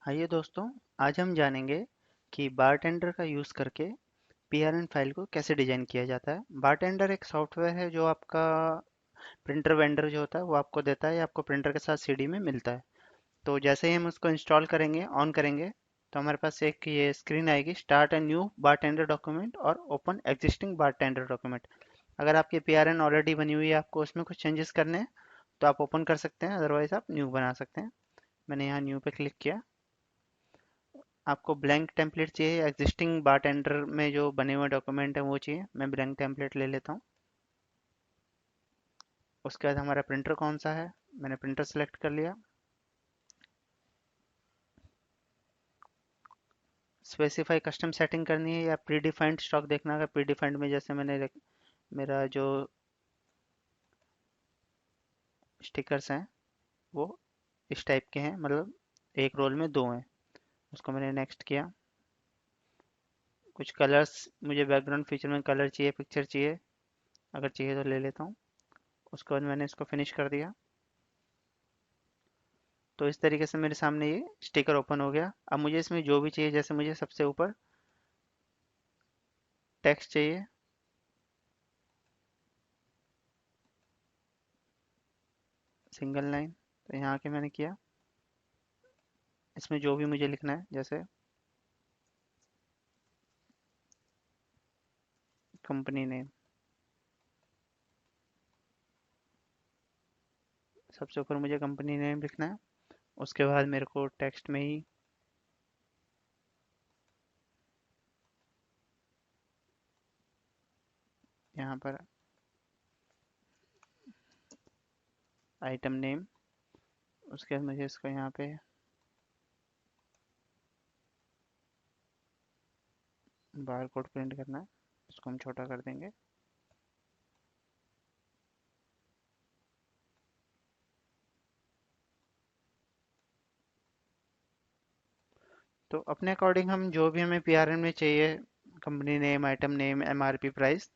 आइए दोस्तों, आज हम जानेंगे कि बारटेंडर का यूज़ करके पीआरएन फाइल को कैसे डिज़ाइन किया जाता है। बारटेंडर एक सॉफ्टवेयर है जो आपका प्रिंटर वेंडर जो होता है वो आपको देता है या आपको प्रिंटर के साथ सीडी में मिलता है। तो जैसे ही हम उसको इंस्टॉल करेंगे, ऑन करेंगे, तो हमारे पास एक ये स्क्रीन आएगी, start a new bartender document और ओपन एग्जिस्टिंग बारटेंडर डॉक्यूमेंट। अगर आपकी पीआरएन ऑलरेडी बनी हुई है, आपको उसमें कुछ चेंजेस करने हैं तो आप ओपन कर सकते हैं, अदरवाइज आप न्यू बना सकते हैं। मैंने यहाँ न्यू पे क्लिक किया। आपको ब्लैंक टेम्पलेट चाहिए या एग्जिस्टिंग बारटेंडर में जो बने हुए डॉक्यूमेंट हैं वो चाहिए? मैं ब्लैंक टेम्पलेट ले लेता हूँ। उसके बाद हमारा प्रिंटर कौन सा है, मैंने प्रिंटर सेलेक्ट कर लिया। स्पेसिफाई कस्टम सेटिंग करनी है या प्री डिफाइंड स्टॉक देखना है। प्री डिफाइंड में जैसे मेरा जो स्टिकर्स हैं वो इस टाइप के हैं, मतलब एक रोल में दो हैं। उसको मैंने नेक्स्ट किया। कुछ कलर्स, मुझे बैकग्राउंड फीचर में कलर चाहिए, पिक्चर चाहिए, अगर चाहिए तो ले लेता हूँ। उसके बाद मैंने इसको फिनिश कर दिया। तो इस तरीके से मेरे सामने ये स्टिकर ओपन हो गया। अब मुझे इसमें जो भी चाहिए, जैसे मुझे सबसे ऊपर टेक्स्ट चाहिए, सिंगल लाइन, तो यहाँ के मैंने किया। इसमें जो भी मुझे लिखना है, जैसे कंपनी नेम, सबसे ऊपर मुझे कंपनी नेम लिखना है। उसके बाद मेरे को टेक्स्ट में ही यहाँ पर आइटम नेम, उसके बाद मुझे इसको यहाँ पे बार कोड प्रिंट करना है। इसको हम छोटा कर देंगे। तो अपने अकॉर्डिंग हम जो भी हमें पीआरएन में चाहिए, company name, item name, MRP price,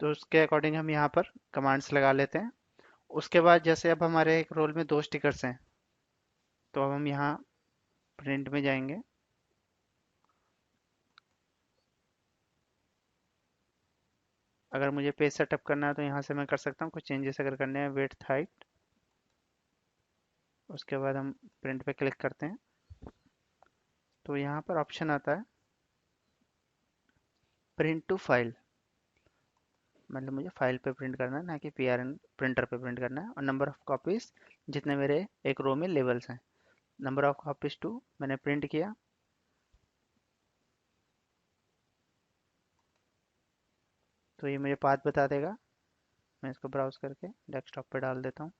तो उसके अकॉर्डिंग हम यहाँ पर कमांड्स लगा लेते हैं। उसके बाद जैसे अब हमारे एक रोल में दो स्टिकर्स हैं, तो अब हम यहाँ प्रिंट में जाएंगे। अगर मुझे पेज सेटअप करना है तो यहाँ से मैं कर सकता हूँ। कुछ चेंजेस अगर करने हैं, विड्थ, हाइट, उसके बाद हम प्रिंट पे क्लिक करते हैं तो यहाँ पर ऑप्शन आता है प्रिंट टू फाइल। मतलब मुझे फाइल पे प्रिंट करना है, ना कि पीआरएन प्रिंटर पे प्रिंट करना है। और नंबर ऑफ कॉपीज, जितने मेरे एक रो में लेवल्स हैं, नंबर ऑफ कॉपीज टू, मैंने प्रिंट किया। तो ये मुझे पाथ बता देगा। मैं इसको ब्राउज करके डेस्कटॉप पे डाल देता हूँ।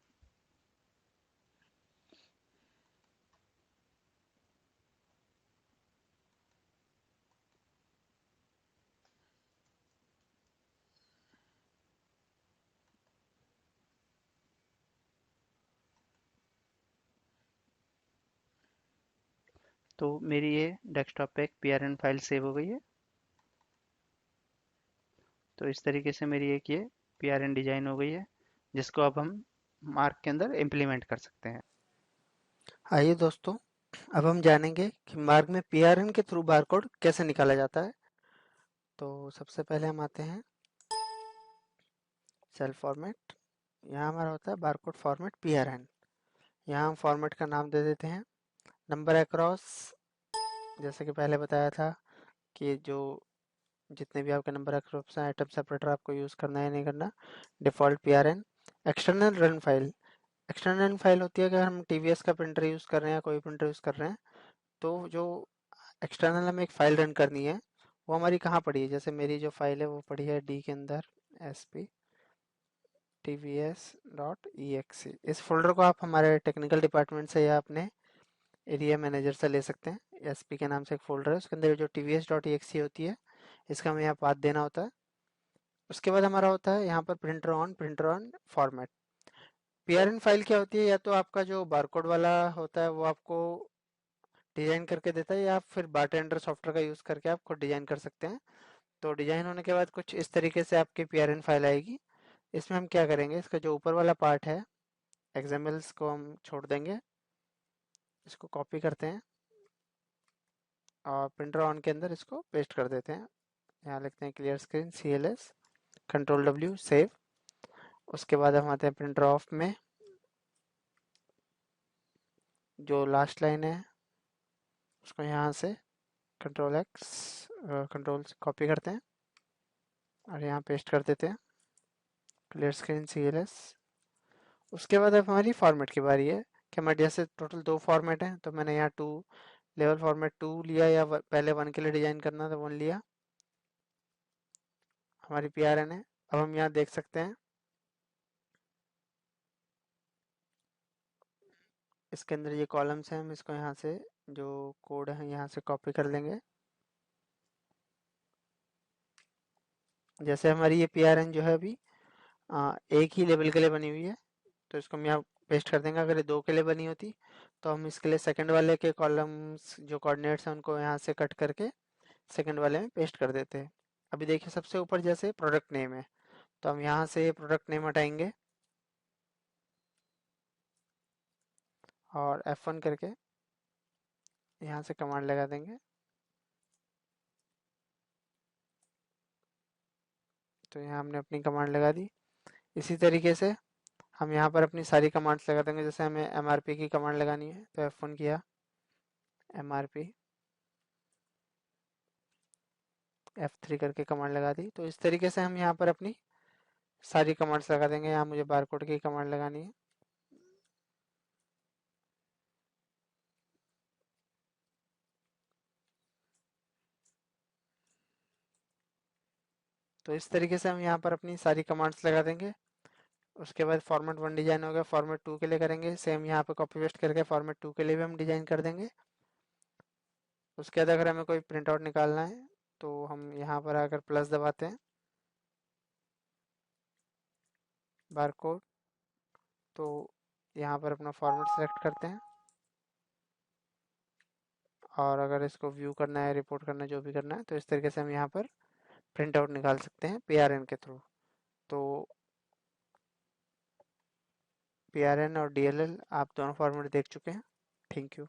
तो मेरी ये डेस्कटॉप पे एक पीआरएन फाइल सेव हो गई है। तो इस तरीके से मेरी एक ये पीआरएन डिजाइन हो गई है, जिसको अब हम मार्क के अंदर इम्प्लीमेंट कर सकते हैं। आइए दोस्तों, अब हम जानेंगे कि मार्क में पीआरएन के थ्रू बारकोड कैसे निकाला जाता है। तो सबसे पहले हम आते हैं सेल फॉर्मेट। यहाँ हमारा होता है बारकोड फॉर्मेट पीआरएन। यहाँ हम फॉर्मेट का नाम दे देते हैं नंबर अक्रॉस। जैसे कि पहले बताया था कि जो जितने भी आपके नंबर अक्रॉस हैं, आइटम सेपरेटर आपको यूज़ करना है नहीं करना। Default PRN. External run file. External run file होती है अगर हम टीवीएस का प्रिंटर यूज़ कर रहे हैं या कोई प्रिंटर यूज़ कर रहे हैं, तो जो एक्सटर्नल हमें एक फ़ाइल रन करनी है वो हमारी कहाँ पड़ी है। जैसे मेरी जो फाइल है वो पड़ी है डी के अंदर, SP tvs.exe। इस फोल्डर को आप हमारे टेक्निकल डिपार्टमेंट से या अपने एरिया मैनेजर से ले सकते हैं। SP के नाम से एक फोल्डर है, उसके अंदर जो tvs.exe होती है, इसका हमें यहाँ पाथ देना होता है। उसके बाद हमारा होता है यहाँ पर printer on format. PRN file क्या होती है, या तो आपका जो बारकोड वाला होता है वो आपको डिजाइन करके देता है, या फिर बारटेंडर सॉफ्टवेयर का यूज करके आप खुद डिजाइन कर सकते हैं। तो डिजाइन होने के बाद कुछ इस तरीके से आपकी पीआरएन फाइल आएगी। इसमें हम क्या करेंगे, इसका जो ऊपर वाला पार्ट है, एक्सएमएल्स को हम छोड़ देंगे। इसको कॉपी करते हैं और प्रिंटर ऑन के अंदर इसको पेस्ट कर देते हैं। यहाँ लिखते हैं clear screen CLS, Ctrl+W save. उसके बाद हम आते हैं प्रिंटर ऑफ में, जो लास्ट लाइन है उसको यहाँ से Ctrl+X, कंट्रोल से कॉपी करते हैं और यहाँ पेस्ट कर देते हैं क्लियर स्क्रीन CLS। उसके बाद अब हमारी फॉर्मेट की बारी है कि हमारे जैसे टोटल 2 फॉर्मेट हैं, तो मैंने यहाँ 2 लेवल फॉर्मेट 2 लिया, या पहले 1 के लिए डिजाइन करना था 1 लिया। हमारी PRN है। अब हम यहाँ देख सकते हैं इसके अंदर ये कॉलम्स हैं, हम इसको यहाँ से जो कोड है यहाँ से कॉपी कर लेंगे। जैसे हमारी ये PRN जो है अभी एक ही लेवल के लिए बनी हुई है, तो इसको हम यहाँ पेस्ट कर देंगे। अगर ये 2 के लिए बनी होती तो हम इसके लिए सेकंड वाले के कॉलम्स जो कोऑर्डिनेट्स हैं उनको यहाँ से कट करके सेकंड वाले में पेस्ट कर देते हैं। अभी देखिए सबसे ऊपर जैसे प्रोडक्ट नेम है, तो हम यहाँ से प्रोडक्ट नेम हटाएंगे और F1 करके यहाँ से कमांड लगा देंगे। तो यहाँ हमने अपनी कमांड लगा दी। इसी तरीके से हम यहाँ पर अपनी सारी कमांड्स लगा देंगे। जैसे हमें MRP की कमांड लगानी है तो F1 किया, MRP, F3 करके कमांड लगा दी। तो इस तरीके से हम यहाँ पर अपनी सारी कमांड्स लगा देंगे। यहाँ मुझे बारकोड की कमांड लगानी है, तो इस तरीके से हम यहाँ पर अपनी सारी कमांड्स लगा देंगे। उसके बाद फॉर्मेट 1 डिजाइन हो गया, फॉर्मेट 2 के लिए करेंगे सेम, यहाँ पे कॉपी पेस्ट करके फॉर्मेट 2 के लिए भी हम डिजाइन कर देंगे। उसके बाद अगर हमें कोई प्रिंट आउट निकालना है तो हम यहाँ पर आकर प्लस दबाते हैं, बारकोड, तो यहाँ पर अपना फॉर्मेट सेलेक्ट करते हैं और अगर इसको व्यू करना है, रिपोर्ट करना है, जो भी करना है, तो इस तरीके से हम यहाँ पर प्रिंट आउट निकाल सकते हैं PRN के थ्रू। तो PRN और DLL आप दोनों फॉर्मेट देख चुके हैं। Thank you.